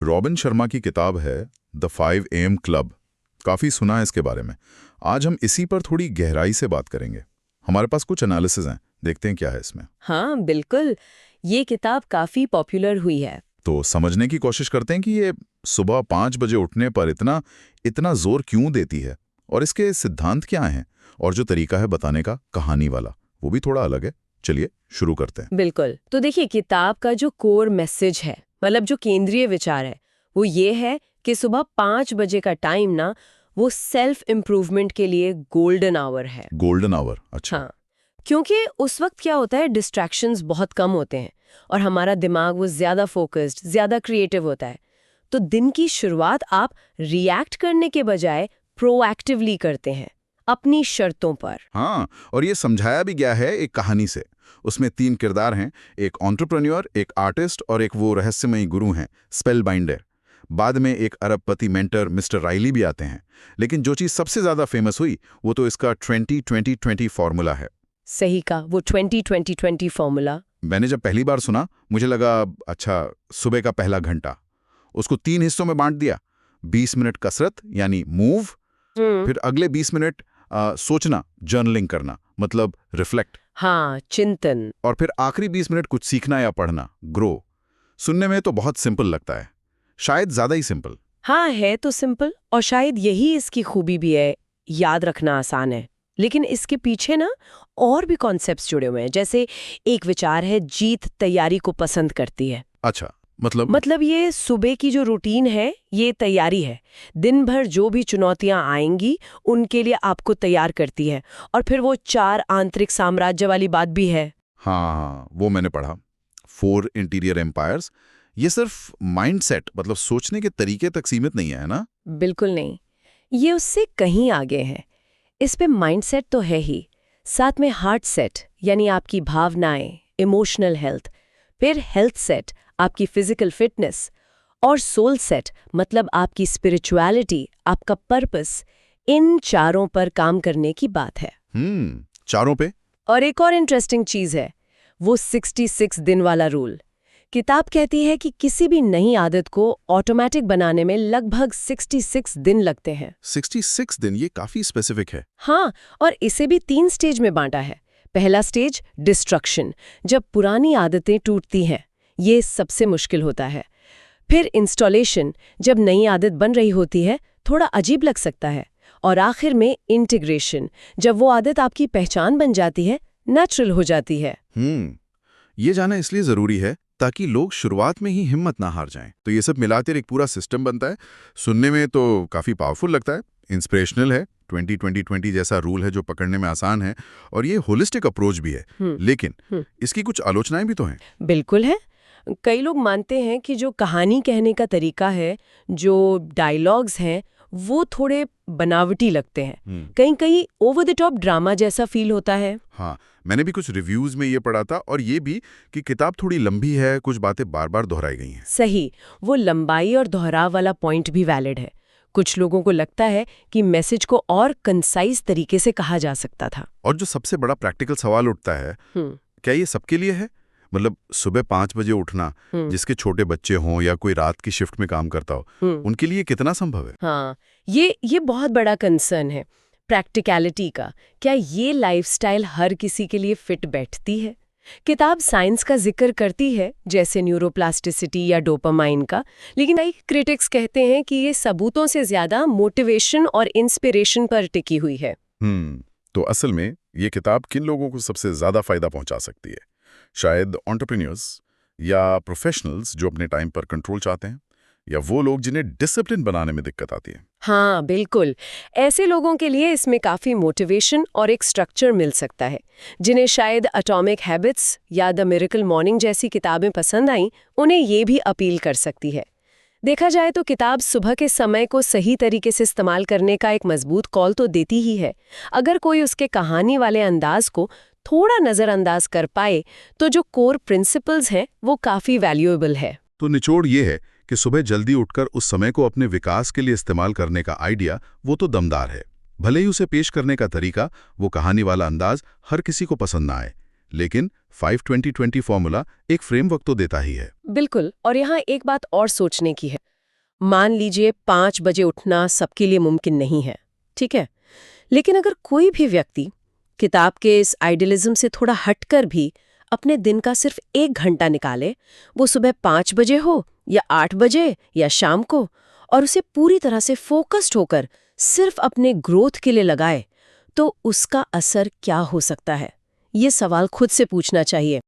Robin Sharma की किताब है द 5 AM क्लब। काफ़ी सुना है इसके बारे में। आज हम इसी पर थोड़ी गहराई से बात करेंगे। हमारे पास कुछ एनालिसिस हैं, देखते हैं क्या है इसमें। हाँ बिल्कुल, ये किताब काफी पॉपुलर हुई है। तो समझने की कोशिश करते हैं कि ये सुबह 5 बजे उठने पर इतना इतना जोर क्यों देती है और इसके सिद्धांत क्या हैं, और जो तरीका है बताने का कहानी वाला वो भी थोड़ा अलग है। चलिए शुरू करते हैं। बिल्कुल, तो देखिए किताब का जो कोर मैसेज है, मतलब जो केंद्रीय विचार है, वो ये है कि सुबह 5 बजे का टाइम ना, वो सेल्फ इम्प्रूवमेंट के लिए गोल्डन आवर है। गोल्डन आवर, अच्छा। हाँ, क्योंकि उस वक्त क्या होता है, डिस्ट्रैक्शंस बहुत कम होते हैं और हमारा दिमाग वो ज्यादा फोकस्ड, ज्यादा क्रिएटिव होता है। तो दिन की शुरुआत आप रिएक्ट करने के बजाय प्रोएक्टिवली करते हैं, अपनी शर्तों पर। हाँ, और ये समझाया भी गया है एक कहानी से। उसमें 3 किरदार हैं, एक एंटरप्रेन्योर, एक आर्टिस्ट और एक वो रहस्यमयी गुरु हैं, स्पेल बाइंडर। बाद में एक अरबपति मेंटर मिस्टर राइली भी आते हैं। लेकिन जो चीज़ सबसे ज़्यादा फेमस हुई वो तो इसका 20-20-20 फॉर्मूला है। सही का, वो 20-20-20 फॉर्मूला। मैंने जब पहली बार सुना मुझे लगा अच्छा, सुबह का पहला घंटा, उसको 3 हिस्सों में बांट दिया। 20 मिनट कसरत यानी मूव, फिर अगले 20 मिनट सोचना, जर्नलिंग करना, मतलब रिफ्लेक्ट। हाँ, चिंतन। और फिर आखिरी 20 मिनट कुछ सीखना या पढ़ना, ग्रो। सुनने में तो बहुत सिंपल लगता है, शायद ज्यादा ही सिंपल। हाँ, है तो सिंपल, और शायद यही इसकी खूबी भी है। याद रखना आसान है, लेकिन इसके पीछे ना और भी कॉन्सेप्ट्स जुड़े हुए हैं। जैसे एक विचार है, जीत तैयारी को पसंद करती है। अच्छा, मतलब ये सुबह की जो रूटीन है, ये तैयारी है। दिन भर जो भी चुनौतियां आएंगी उनके लिए आपको तैयार करती है। और फिर वो 4 आंतरिक साम्राज्य वाली बात भी है। हाँ, वो मैंने पढ़ा, 4 इंटीरियर एम्पायर्स। ये सिर्फ माइंडसेट, मतलब सोचने के तरीके तक सीमित नहीं है ना? बिल्कुल नहीं, ये उससे कहीं आगे है। इस पे माइंडसेट तो है ही, साथ में हार्ट सेट यानी आपकी भावनाएं, इमोशनल हेल्थ, फिर हेल्थ सेट आपकी फिजिकल फिटनेस, और सोल सेट मतलब आपकी स्पिरिचुअलिटी, आपका पर्पस। इन चारों पर काम करने की बात है। चारों पे? और एक और इंटरेस्टिंग चीज है, वो 66 दिन वाला रूल। किताब कहती है कि किसी भी नई आदत को ऑटोमेटिक बनाने में लगभग 66 दिन लगते हैं। 66 दिन, ये काफी स्पेसिफिक है। हाँ, और इसे भी 3 स्टेज में बांटा है। पहला स्टेज डिस्ट्रक्शन, जब पुरानी आदतें टूटती हैं, ये सबसे मुश्किल होता है। फिर इंस्टॉलेशन, जब नई आदत बन रही होती है, थोड़ा अजीब लग सकता है। और आखिर में इंटीग्रेशन, जब वो आदत आपकी पहचान बन जाती है, नेचुरल हो जाती है। ये जाना इसलिए जरूरी है ताकि लोग शुरुआत में ही हिम्मत ना हार जाएं। तो ये सब मिलाकर एक पूरा सिस्टम बनता है। सुनने में तो काफी पावरफुल लगता है, इंस्पिरेशनल है। 20-20-20 जैसा रूल है जो पकड़ने में आसान है, और ये होलिस्टिक अप्रोच भी है। लेकिन इसकी कुछ आलोचनाएं भी तो हैं। बिल्कुल है। कई लोग मानते हैं कि जो कहानी कहने का तरीका है, जो डायलॉग्स हैं, वो थोड़े बनावटी लगते हैं। कहीं कहीं ओवर द टॉप ड्रामा जैसा फील होता है। हाँ, मैंने भी कुछ रिव्यूज में ये पढ़ा था, और ये भी कि किताब थोड़ी लंबी है, कुछ बातें बार बार दोहराई गई हैं। सही, वो लंबाई और दोहराव वाला पॉइंट भी वैलिड है। कुछ लोगों को लगता है कि मैसेज को और कंसाइज तरीके से कहा जा सकता था। और जो सबसे बड़ा प्रैक्टिकल सवाल उठता है, क्या ये सबके लिए है? मतलब सुबह 5 बजे उठना, जिसके छोटे बच्चे हों या कोई रात की शिफ्ट में काम करता हो, उनके लिए कितना संभव है? हाँ, ये बहुत बड़ा कंसर्न है प्रैक्टिकलिटी का। क्या ये लाइफस्टाइल हर किसी के लिए फिट बैठती है? किताब साइंस का जिक्र करती है, जैसे न्यूरोप्लास्टिसिटी या डोपामाइन का, लेकिन कई क्रिटिक्स कहते हैं कि ये सबूतों से ज्यादा मोटिवेशन और इंस्पिरेशन पर टिकी हुई है। तो असल में ये किताब किन लोगों को सबसे ज्यादा फायदा पहुंचा सकती है? शायद एंटरप्रेन्योर्स या प्रोफेशनल्स जो अपने टाइम पर कंट्रोल चाहते हैं, या वो लोग जिन्हें डिसिप्लिन बनाने में दिक्कत आती है। हाँ बिल्कुल, ऐसे लोगों के लिए इसमें काफी मोटिवेशन और एक स्ट्रक्चर मिल सकता है। जिन्हें शायद एटॉमिक हैबिट्स या द मिरेकल मॉर्निंग जैसी किताबें पसंद आईं, उन्हें ये भी अपील कर सकती है। देखा जाए तो किताब सुबह के समय को सही तरीके से इस्तेमाल करने का एक मजबूत कॉल तो देती ही है। अगर कोई उसके कहानी वाले अंदाज को थोड़ा नजरअंदाज कर पाए, तो जो कोर प्रिंसिपल्स हैं वो काफी वैल्यूएबल है। तो निचोड़ ये है कि सुबह जल्दी उठकर उस समय को अपने विकास के लिए इस्तेमाल करने का आइडिया वो तो दमदार है। भले ही उसे पेश करने का तरीका, वो कहानी वाला अंदाज हर किसी को पसंद ना आए, लेकिन 5-20-20 फॉर्मूला एक फ्रेमवर्क तो देता ही है। बिल्कुल, और यहाँ एक बात और सोचने की है। मान लीजिए 5 बजे उठना सबके लिए मुमकिन नहीं है, ठीक है? लेकिन अगर कोई भी व्यक्ति किताब के इस आइडियलिज्म से थोड़ा हटकर भी अपने दिन का सिर्फ 1 घंटा निकाले, वो सुबह 5 बजे हो या 8 बजे या शाम को, और उसे पूरी तरह से फोकस्ड होकर सिर्फ अपने ग्रोथ के लिए लगाए, तो उसका असर क्या हो सकता है? ये सवाल खुद से पूछना चाहिए।